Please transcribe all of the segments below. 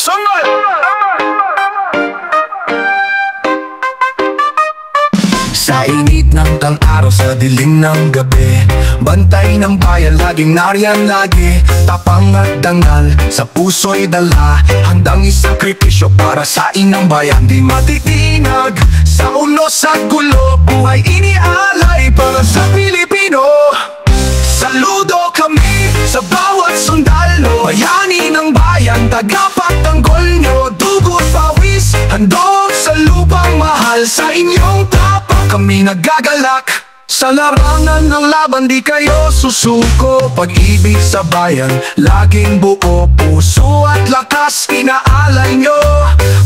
Sunod! Sa init ng tang-araw, sa dilim ng gabi, bantay ng bayan, laging nariyan lagi. Tapang at dangal, sa puso'y dala, handang isakripisyo para sa inang bayan. Di matitinag, sa unos at gulo, buhay inialay para sa Pilipino. Saludo kami sa bawat sundalo, bayani ng bayan, tagapagtanggol nyo, dugo't pawis, handog sa lupang mahal. Sa inyong tapang kami nagagalak, sa larangan ng laban di kayo susuko. Pag-ibig sa bayan, laging buo, puso at lakas inaalay nyo.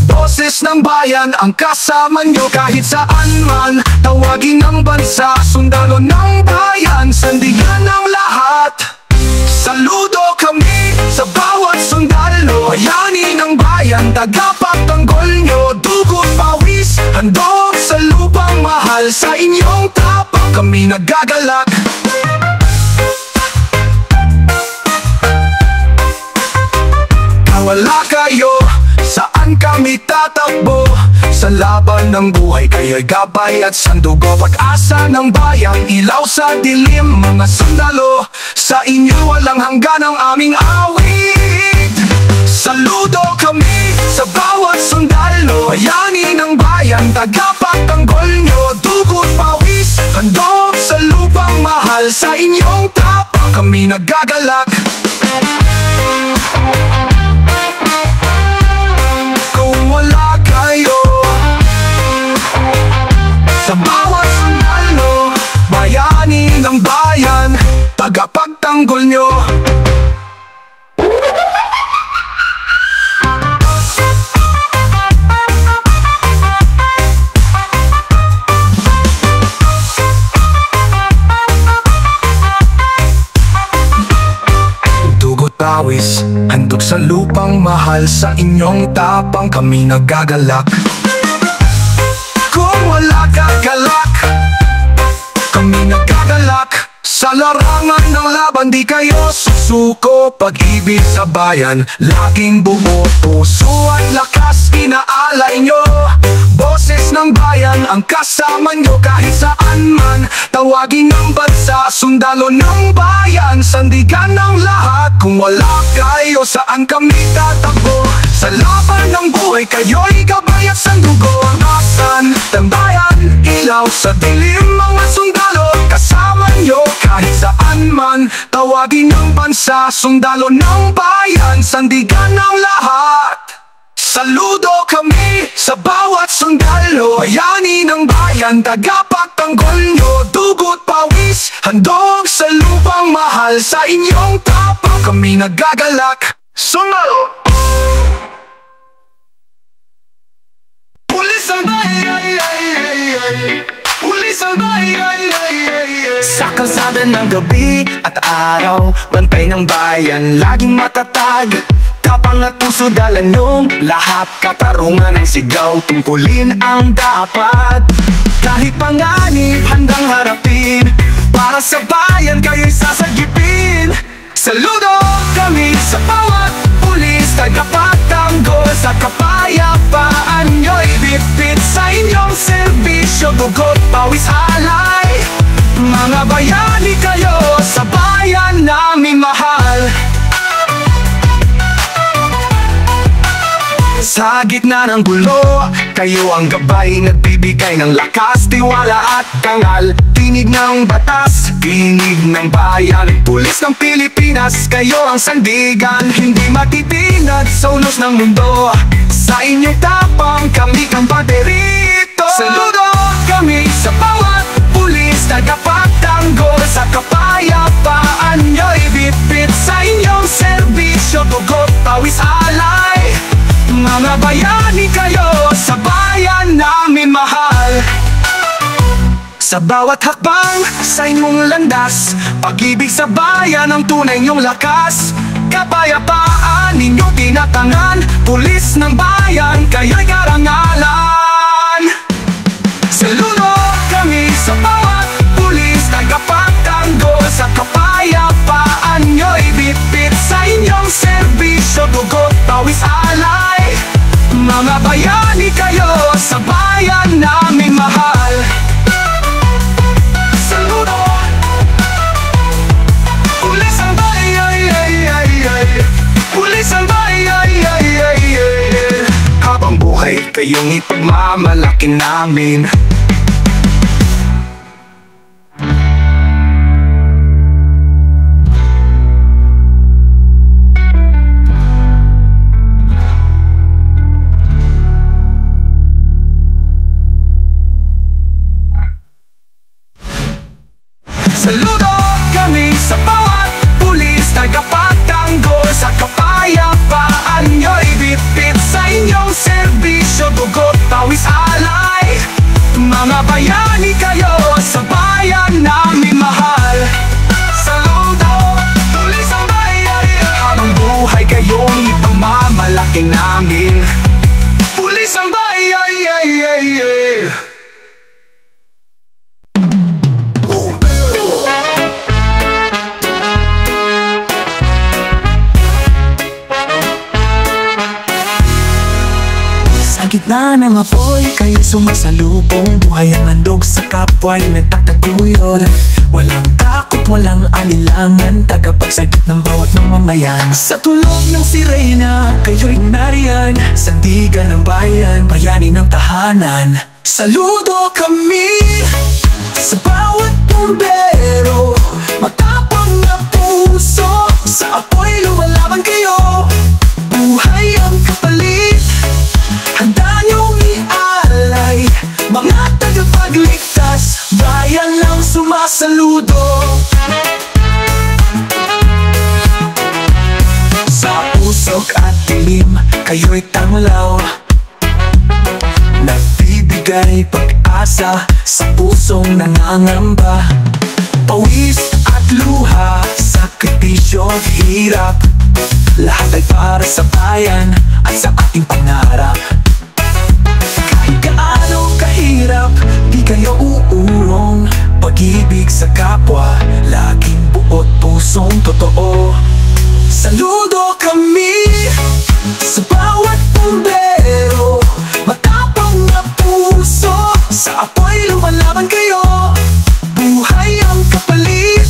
Boses ng bayan ang kasama nyo, kahit saan man tawagin ng bansa. Sundalo ng bayan, sandigan ng lahat. Saludo kami sa bawat sundalo, bayani ng bayan, tagapagtanggol nyo, dugo't pawis, handog sa lupang mahal. Sa inyong tapang kami nagagalak. Wala kayo, saan kami tatakbo? Sa laban ng buhay, kayo'y gabay at sandugo. Pag-asa ng bayan, ilaw sa dilim, mga sundalo. Sa inyo walang hanggan ang aming awit. Saludo kami sa bawat sundalo, bayani ng bayan, tagapagtanggol nyo, dugo't pawis, handog sa lupang mahal. Sa inyong tapang kami nagagalak. Kung wala kayo, sa bawat sundalo, bayani ng bayan, tagapagtanggol nyo. Pawis, handog sa lupang mahal. Sa inyong tapang kami nagagalak. Kung wala gagalak, kami nagagalak. Sa larangan ng laban di kayo susuko. Pag-ibig sa bayan, laging buo, puso at lakas inaalay nyo. Boses ng bayan ang kasama nyo, kahit saan man tawagin ng bansa. Sundalo ng bayan, sandigan ng lahat. Kung wala kayo, saan kami tatakbo? Sa laban ng buhay, kayo'y gabay at sandugo. Ang asan ng bayan, ilaw sa dilim, mga sundalo, kasama nyo kahit saan man tawagin ng bansa. Sundalo ng bayan, sandigan ng lahat. Saludo kami sa bawat sundalo, bayani ng bayan, tagapagtanggol nyo, dugo't pawis, handog sa lupang mahal. Sa inyong tapang kami nagagalak. Sundalo! Pulis ang bayan, pulis ang bayan. Sa kalsada ng gabi at araw, bantay ng bayan, laging matatag. Tapang at puso dala nung lahat, katarungan ang sigaw, tungkulin ang dapat. Kahit panganib, handang harapin, para sa bayan kayo'y sasagipin. Saludo kami sa bawat pulis, tagapagtanggol sa kapayapaan nyo'y bipit. Sa inyong serbisyo, dugo't pawis alay. Mga bayani kayo sa bayan namin mahal. Sa gitna ng gulo, kayo ang gabay, nagbibigay ng lakas, tiwala at kangal. Tinig ng batas, tinig ng bayan, pulis ng Pilipinas, kayo ang sandigan. Hindi matitinag sa ulos ng mundo, sa inyong tapang kami kang baterito. Saludo kami sa bawat pulis, tagapagtanggol sa kapayapaan nyo'y bipit. Sa inyong serbisyo, dugo't pawis alay. Mga bayani kayo sa bayan namin mahal. Sa bawat hakbang, sa inyong landas, pag-ibig sa bayan ang tunay niyong lakas. Kapayapaan ninyong tinatangan, pulis ng bayan, kayo'y karangalan. Saludo kami sa bawat pulis, tagapagtanggol sa kapayapaan nyo'y bipit. Sa inyong serbisyo, dugo't pawis alay. Mga bayani kayo sa bayan naming mahal. Saludo! Pulis ang bayan, pulis ang bayan. Habang buhay kayong ipagmamalaki namin. Saludo kami sa bawat pulis, tagapagtanggol sa kapayapaan nyo'y bitbit sa inyong serbisyo, dugot, pawis, alay. Mga bayani kayo sa bayan namin mahal. Saludo, pulis ang bayan. Habang buhay kayong ipagmamalaki namin. Pulis ang bayan. Gitna ng apoy, kayo sumasalubong. Buhay ang handog sa kapwa'y nagtataguyod. Walang takot, walang alilangan, tagapagsagit ng bawat mamamayan. Sa tulog ng sirena, kayo'y nariyan. Sandigan ng bayan, bayani ng tahanan. Saludo kami sa bawat bumbero, matapang na puso. Sa apoy lumalaban kayo, buhay ang kapalit. Handa niyong ialay, mga tagapagligtas, bayan lang sumasaludo. Sa usok at dilim, kayo'y tanglaw, nagbibigay pag-asa sa pusong nangangamba. Pawis at luha, sakripisyo at hirap, lahat ay para sa bayan at sa ating pangarap. Gaano kahirap, di kayo uurong. Pag-ibig sa kapwa, laging buot pusong totoo. Saludo kami sa bawat bumbero, matapang na puso. Sa apoy lumalaban kayo, buhay ang kapalit.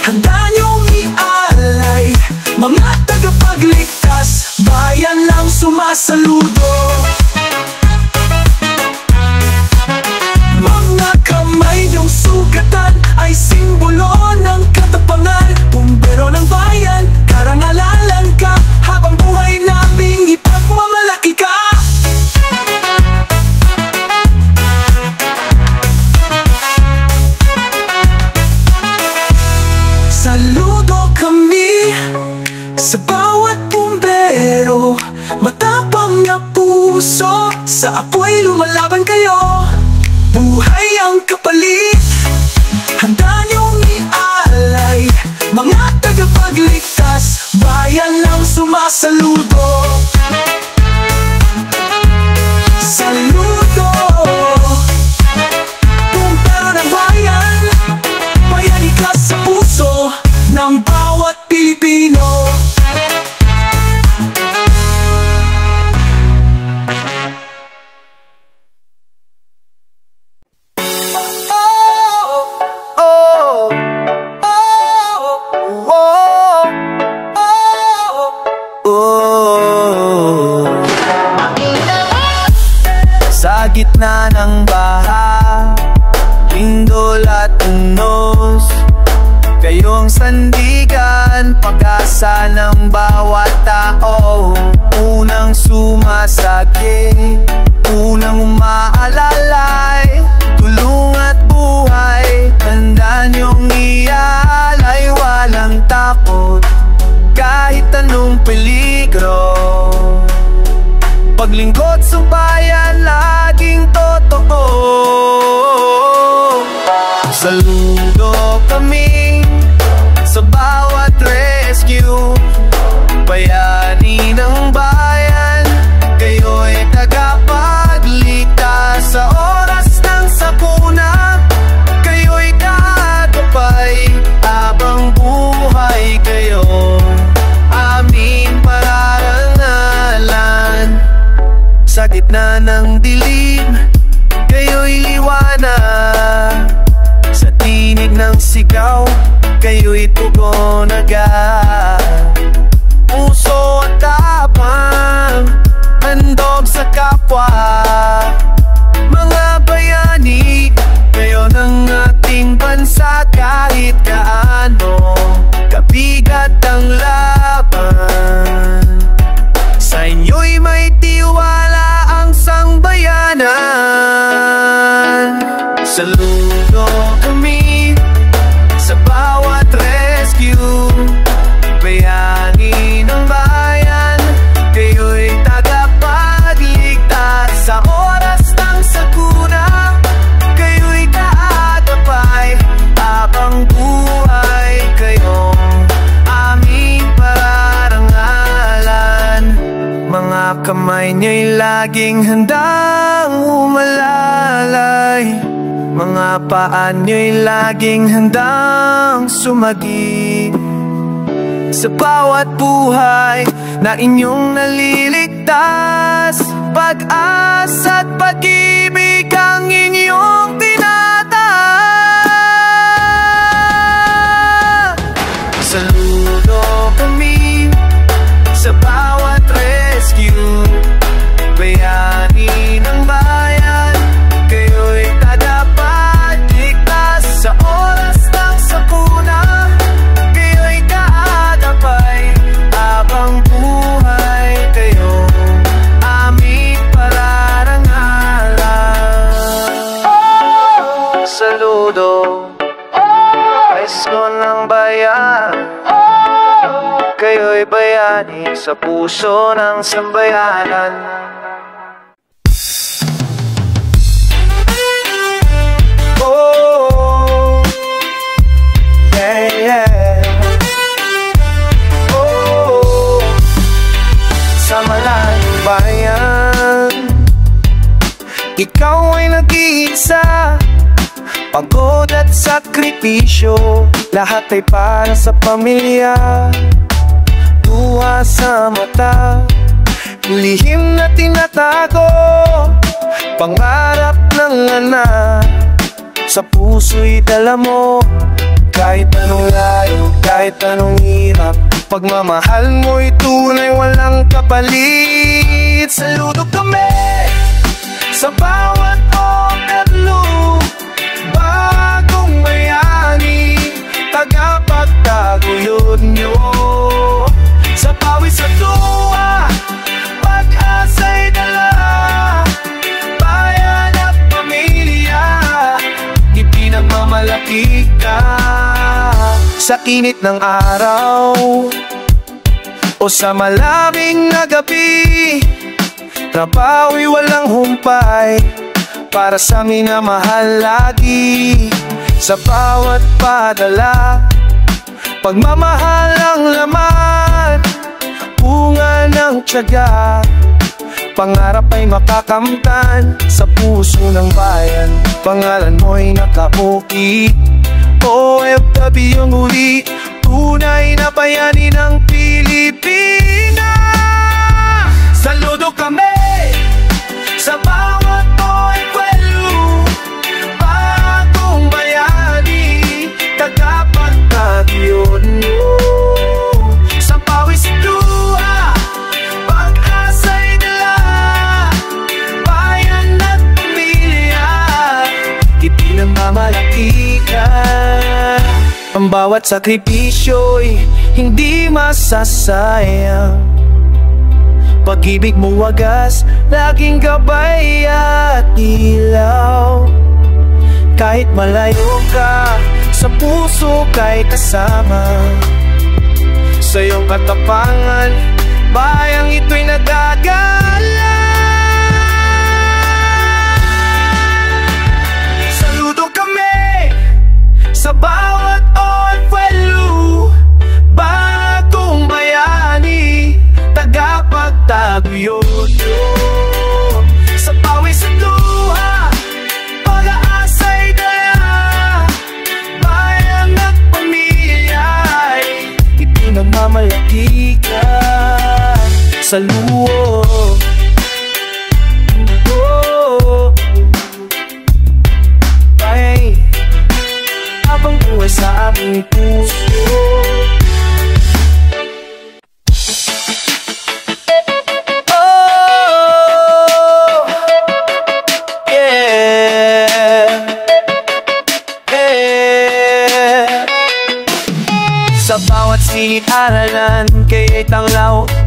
Handa niyong ialay, mga tagapagligtas, bayan lang sumasaludo. Kamay niyong sugatan ay simbolo ng katapangan. Bumbero ng bayan, karangalalan ka. Habang buhay naming ipagmamalaki ka. Saludo kami sa bawat bumbero, matapang na puso. Sa apoy lumalaban kayo, buhay ang kapalit. Handa niyong ialay, mga tagapagligtas, bayan lang sumasaludo. Saludo, bumbero ng bayan, bayani ka sa puso ng bawat Pilipino. Sa gitna ng baha, lindol at unos, kayong sandigan, pag-asa ng bawat tao. Unang sumasagi, unang umaalalay, tulong at buhay, tanda niyong ialay. Walang takot, kahit anong peligro. Paglingkod sa bayan, laging totoo. Saludo kami sa bawat rescue, bayani ng bayan, kayo'y tagapagligtas. Sa oras ng sakuna, kayo'y kakapay. Habang buhay kayo, aming pararangalan. gitna ng dilim, kayo'y liwanag. Sa tinig ng sigaw, kayo'y tugon agad. Puso at tapang, handog sa kapwa. Mga bayani, kayo ng ating bansa. Kahit gaano kabigat ang laban, sa inyo'y may tiwala ang sangbayanan. Saludo kami sa bawat rescue, bayani ng bayan, kayo'y tagapagligtas. Sa oras ng sakuna, kayo'y kaagapay. Habang buhay kayong aming parangalan. Mga kamay niya'y laging handang umalalay, mga paan niya'y laging handang sumagip. Sa bawat buhay na inyong naliligtas, pag-asa at pag-ibig ang inyong tinataas. Saludo kami sa bawat rescue, bayani ng bayan, kayo'y tagapagligtas. Sa oras ng sakuna, kayo'y kaagapay. Habang buhay kayong aming pararangalan. Saludo, Pasko ng bayan, kayo'y bayani sa puso ng sambayanan. Oh, yeah, yeah. Oh, sa malayong bayan, ikaw ay nag-iisa. Pagod at sakripisyo, lahat ay para sa pamilya. Luha sa mata, lihim na tinatago, pangarap ng anak, sa puso'y dala mo. Kahit anong layo, kahit anong hirap, pagmamahal mo'y tunay walang kapalit. Saludo kami sa bawat OFW, bagong bayani, tagapagtaguyod nyo. Sa pawis at luha, pag-asa'y dala, bayan at pamilya, ipinagmamalaki ka. Sa init ng araw o sa malamig na gabi, trabaho'y walang humpay para sa minamahal lagi. Sa bawat padala, pagmamahal ang laman, bunga ng tiyaga, pangarap ay makakamtan. Sa puso ng bayan, pangalan mo'y nakaukit. OFW yung uli, tunay na bayani ng Pilipinas. Saludo kami sa bawat OFW, bagong bayani, tagapagtaguyod nyo. Sa pawis at luha, pag-asa'y dala, bayan at pamilya, ipinagmamalaki ka. Ang bawat sakripisyo'y hindi masasayang, pag-ibig mo wagas, laging gabay at ilaw. Kahit malayo ka, sa puso ka'y kasama. Sa iyong katapangan, bayang ito'y nagagala. Saludo kami sa bawat OFW, bagong bayani, tagapagtaguyod nyo. Sa pawis at luha, pag-aasa'y dala, bayan at pamilya, ipinagmamalaki ka. Sa luho,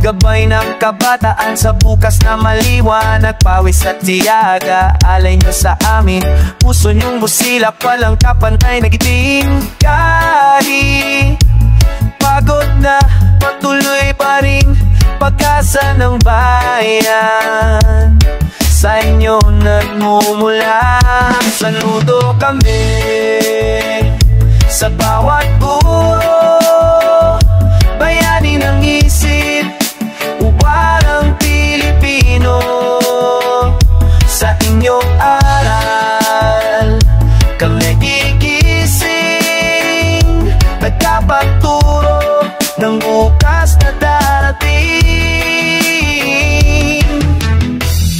Gabay ng kabataan sa bukas na maliwanag, pawis at tiyaga, alay nyo sa amin. Puso nyong busilak, walang kapantay na giting. Kahit pagod na, patuloy pa rin pag-asa ng bayan. Sa inyo nagmumula, saludo kami sa bawat guro, bayani ng isip, uwarang Pilipino. Sa inyong aral kami gigising, nagkapagturo ng bukas na darating.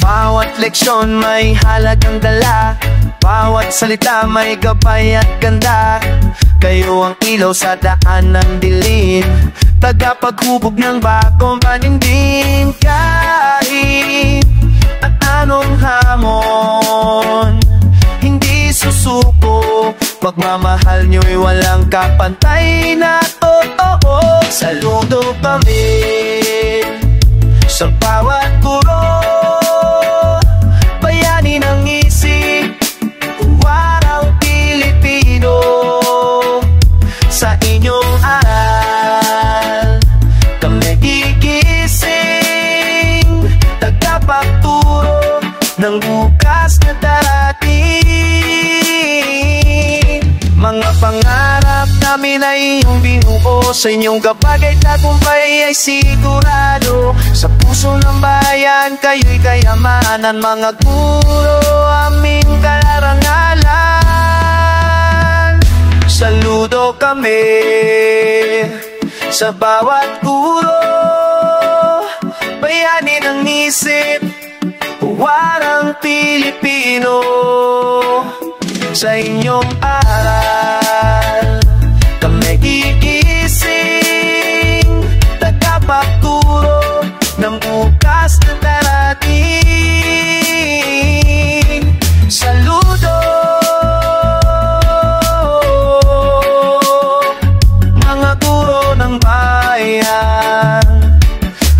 Bawat leksyon may halagang dala, bawat salita may gabay at ganda. Kayo ang ilaw sa daan ng dilim, tagapaghubog ng bagong paningin. Kahit at anong hamon, hindi susuko, pagmamahal nyo'y walang kapantay na totoo. Saludo kami sa bawat guro, bayani ng isip, uwarang Pilipino. Sa inyong aral kami gigising, tagapagturo ng bukas na darating. Mga pangarap namin ay iyong binuo, sa inyong gabagay tagumpay ay sigurado. Sa puso ng bayan kayo'y kayamanan, mga guro aming kararangalan. Saludo kami sa bawat guro, bayani ng isip, uwarang Pilipino. Sa inyong aral kami gigising, tagapagturo ng bukas na darating. Saludo mga guro ng bayan,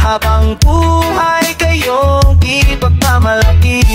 habang buhay kayong ipagmamalaki.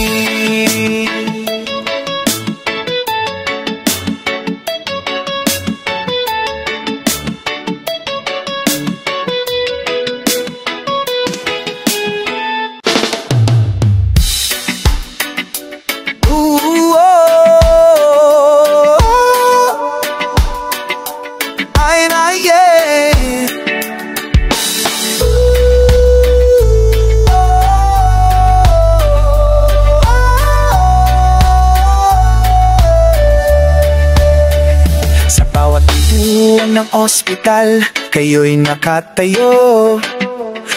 Ng ospital, kayo'y nakatayo,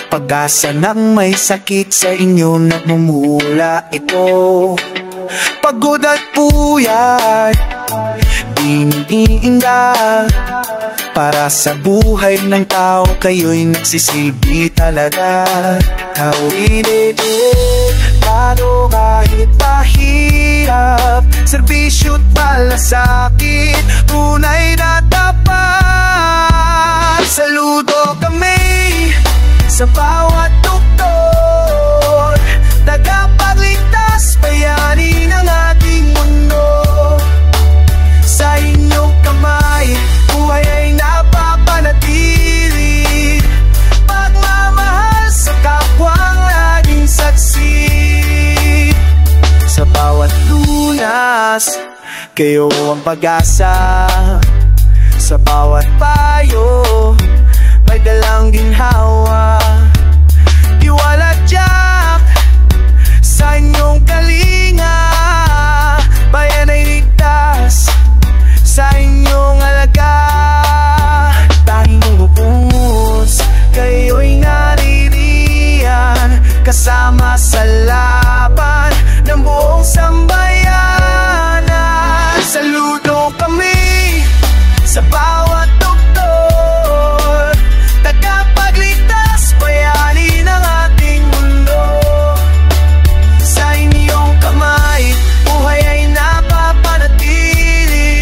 pag-asa ng may sakit sa inyo nagmumula ito. Pagod at puyat, iniinda, para sa buhay ng tao kayo'y nagsisilbi talaga. Tawid paano kahit mahirap, serbisyo't malasakit, tunay na tapat. Saludo kami sa bawat doktor, tagapagligtas, bayani ng ating mundo. Sa inyong kamay, buhay ay napapanatili, pagmamahal sa kapwang laging saksi. Sa bawat lunas, kayo ang pag-asa. Sa bawat payo, may dalang ginhawa. Tiwala tiyak sa inyong kalinga, bayan ay ligtas sa inyong alaga. Tanging ubus, kayo'y naririyan, kasama sa laban ng buong sambayanan. Saludo kami sa bawat doktor, tagapagligtas, bayani ng ating mundo. Sa inyong kamay, buhay ay napapanatili,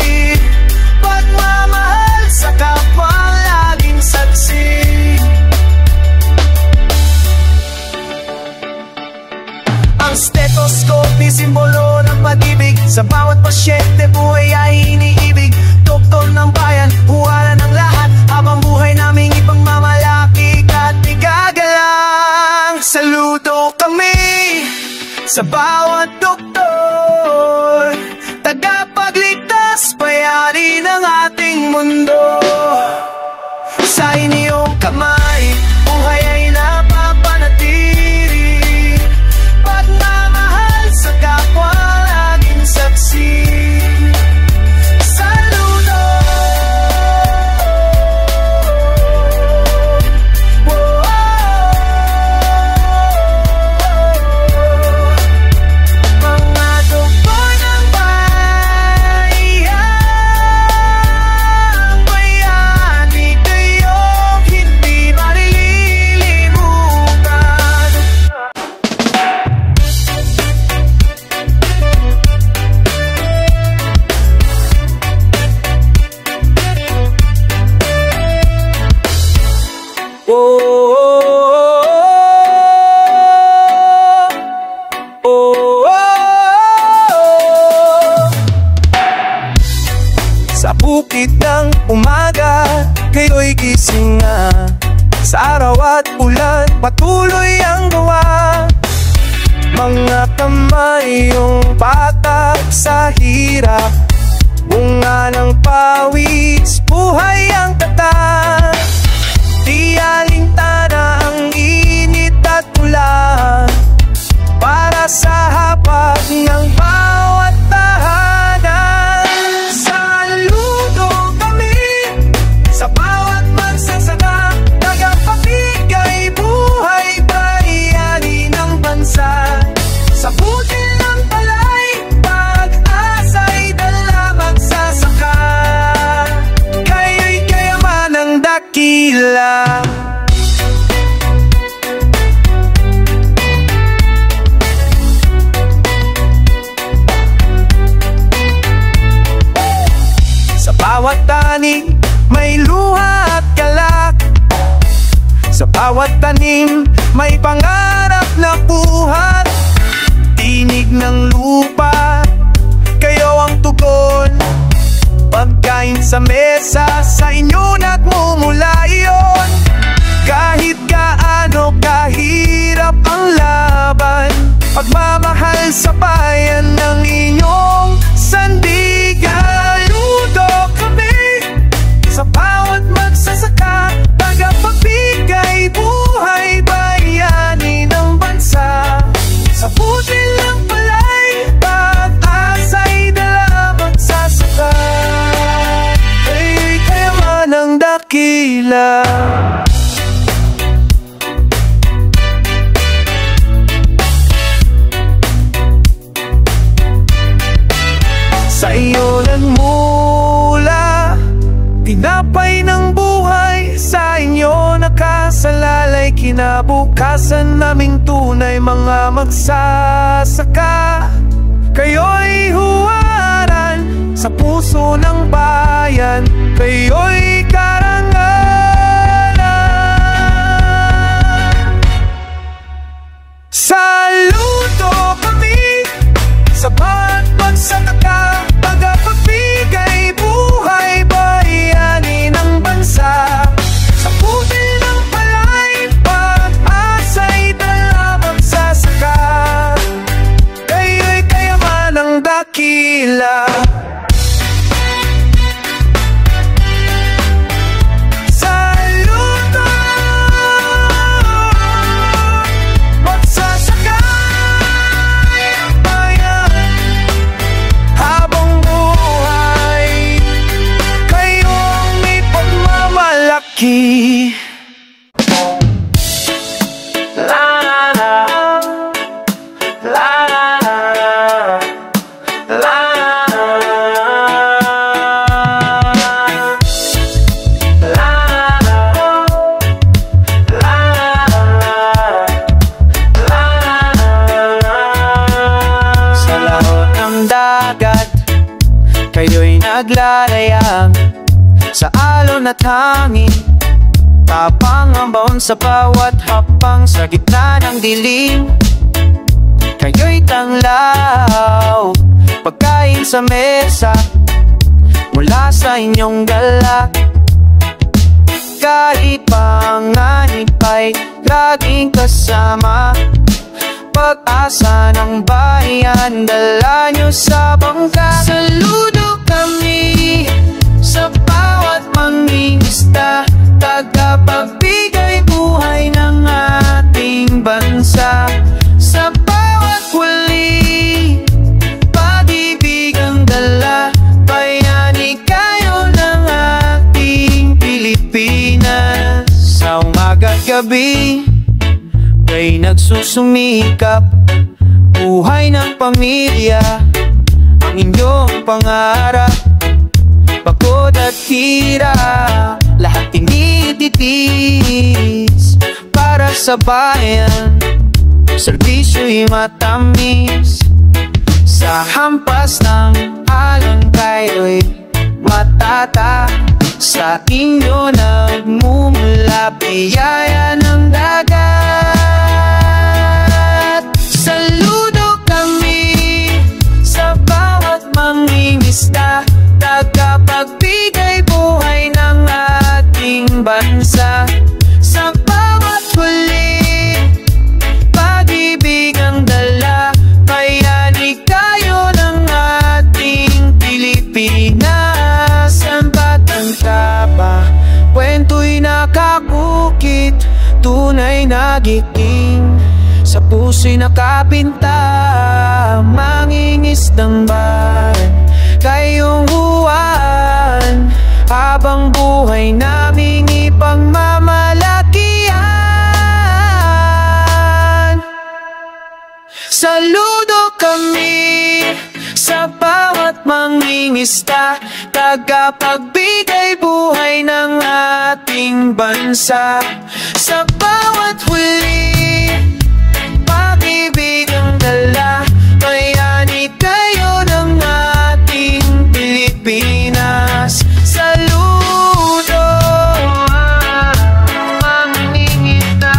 pagmamahal sa kapwa laging saksi. Ang stethoscope ni simbolo ng pag-ibig. Sa bawat pasyente buhay ay iniibig. Doktor ng bayan, huwala ng lahat. Habang buhay naming ipagmamalaki at igagalang. Saludo kami sa bawat doktor, tagapagligtas, bayani ng ating mundo. Sa inyong kamay, buhay ay napapanatili. Pagmamahal sa kapwa, laging saksi. Saludo. Mga doktor ng bayan, bayani kayong hindi malilimutan. Sa bukid ng umaga, kayo'y gising na. Sa araw at ulan, patuloy ang gawa. Mga kamay yung patak sa hirap, bunga ng pawis, buhay ang tatak. Di alintana ang init at ulan, para sa hapag ng bawat tahanan. Saludo kami sa bawat magsasaka, tagapagbigay buhay, bayani ng bansa. Sa butil ng palay, pag-asa'y dala magsasaka. Kayo'y kayaman ng dakila. Sa bawat tani, may luha at galak. Sa bawat tanim, may pangarap na buhat. Tinig ng lupa, kayo ang tugon. Pagkain sa mesa, sa inyo nagmumula iyon. Kahit gaano kahirap ang laban, pagmamahal sa bayan ng inyong sandigan. Ludo kami sa bawat magsasaka, tagapagbigay buhay, bayani ng bansa. Sa butil ng palay, pag-asa'y dala magsasaka. Kayo'y kayaman ng dakila. Sa iyo nagmula tinapay ng buhay, sa inyo nakasalalay kinabukasan naming tunay mga magsasaka. Kayo'y huwaran sa puso ng bayan, kayo'y karangalan. Saludo kami sa bawat magsasaka, tagapagbigay buhay, bayani ng bansa. Sa putil ng palay, pag-asa'y dala magsasaka. Kayo'y kayaman ng dakila. Saludo, magsasaka ang bayan. Habang buhay, kayong may pagmamalaki. La la la, la la la, la sa laot ng dagat, kayo'y naglalayang sa alon at hangin. Tapang ang baon sa bawat hapang, sa gitna ng dilim. kayo'y tanglaw. Pagkain sa mesa mula sa inyong dala. Kahit panganib ay laging kasama. Pag-asa ng bayan, dala nyo sa bangka. Saludo kami sa bawat mangingisda, tagapagbigay buhay ng ating bansa. Sa bawat huli, pag-ibig ang dala. Bayani kayo ng ating Pilipinas. Sa umaga't gabi ay nagsusumikap, buhay ng pamilya ang inyong pangarap. Pagod at hirap, lahat tinitiis para sa bayan. Serbisyo'y matamis, sa hampas ng alon kayo'y matata. Sa inyo nagmumula biyaya ng dagat. Saludo kami sa bawat mangingisda, tagapagbigay buhay ng ating bansa. Sa bawat huli, pag-ibig ang dala. Bayani kayo ng ating Pilipinas. Ang batang tapa, kwento'y nakakukit, tunay nagiting, sa puso'y nakapinta. Mangingisdang bayan, kayong huwan, habang buhay naming ipagmamalakihan. Saludo kami sa bawat mangingisda, tagapagbigay buhay ng ating bansa. Sa bawat huli, pag-ibig ang dala. Bayani kayo ng ating Pilipinas. Saludo mangingisda,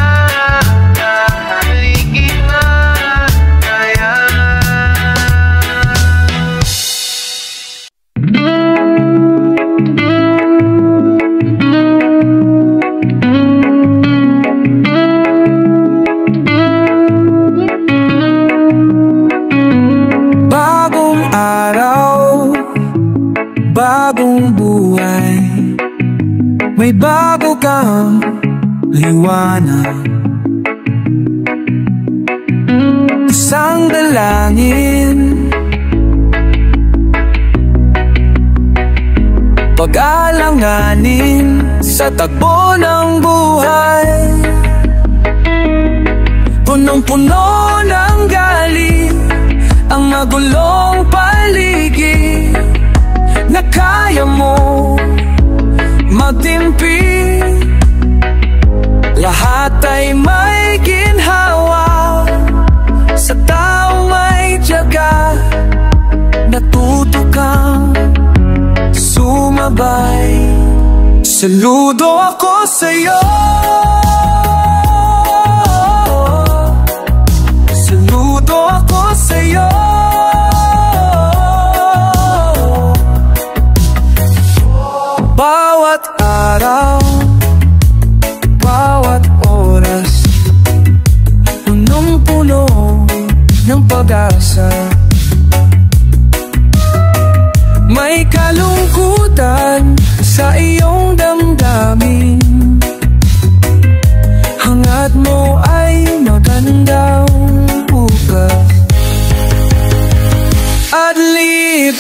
kahaligin na kaya. Bagong araw, bagong buhay, may bago kang liwanag. Isang dalangin, pag-alanganin sa tagpo ng buhay. Punong-puno ng galing ang magulong paligid, na kaya mo magtimpi. Lahat ay may ginhawa, sa taong may tiyaga. Natuto kang sumabay. Saludo ako sa'yo, saludo ako sa'yo. Bawat araw, bawat oras, punong-puno ng pag-asa. May kalungkutan sa iyong damdamin, hangad mo ay magandang bukas. Adlib,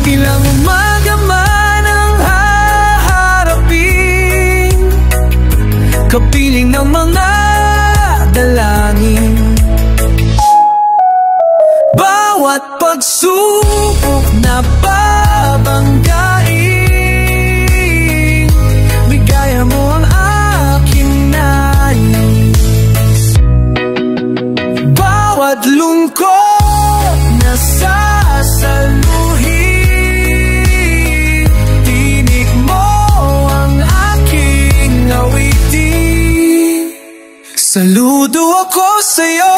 ilang umaga man ang haharapin, kapiling ng mga dalangin. Bawat pagsubok na babanggain, bigaya mo ang aking nais. Bawat lungkot na sasaluhin, Saludo ako sa'yo,